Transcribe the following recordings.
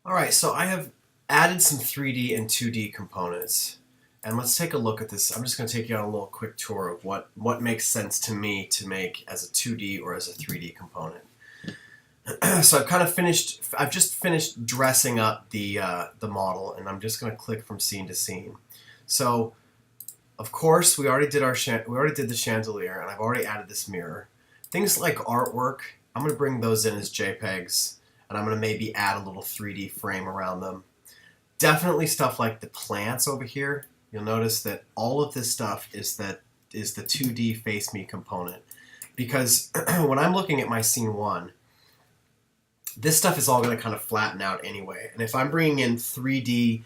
All right, so I have added some 3D and 2D components. And let's take a look at this. I'm just going to take you on a little quick tour of what makes sense to me to make as a 2D or as a 3D component. So I've just finished dressing up the model, and I'm just going to click from scene to scene. So, of course, we already did the chandelier, and I've already added this mirror. Things like artwork, I'm going to bring those in as JPEGs, and I'm going to maybe add a little 3D frame around them. Definitely stuff like the plants over here. You'll notice that all of this stuff is the 2D face me component, because when I'm looking at my scene one, this stuff is all going to kind of flatten out anyway. And if I'm bringing in 3D,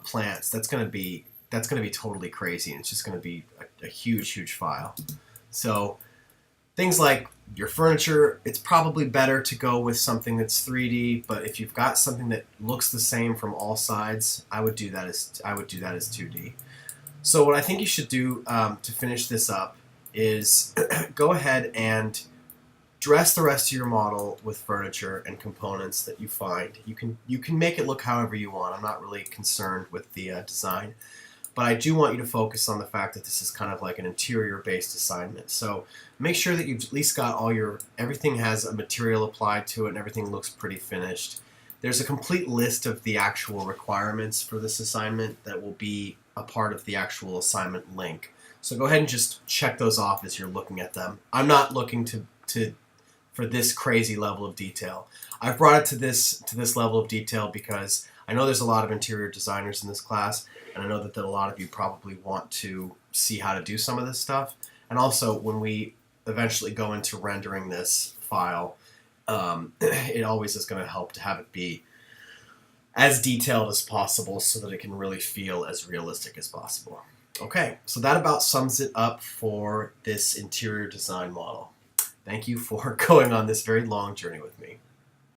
plants, that's going to be totally crazy, and it's just going to be a huge file. So things like your furniture, it's probably better to go with something that's 3D. But if you've got something that looks the same from all sides, I would do that as 2D. So what I think you should do to finish this up is go ahead and dress the rest of your model with furniture and components that you find. You can make it look however you want. I'm not really concerned with the design, but I do want you to focus on the fact that this is kind of like an interior based assignment. So make sure that you've at least got everything has a material applied to it and everything looks pretty finished. There's a complete list of the actual requirements for this assignment that will be a part of the actual assignment link. So go ahead and just check those off as you're looking at them. I'm not looking to for this crazy level of detail. I've brought it to this level of detail because I know there's a lot of interior designers in this class, and I know that a lot of you probably want to see how to do some of this stuff. And also, when we eventually go into rendering this file, it always is going to help to have it be as detailed as possible so that it can really feel as realistic as possible. Okay, so that about sums it up for this interior design model. Thank you for going on this very long journey with me.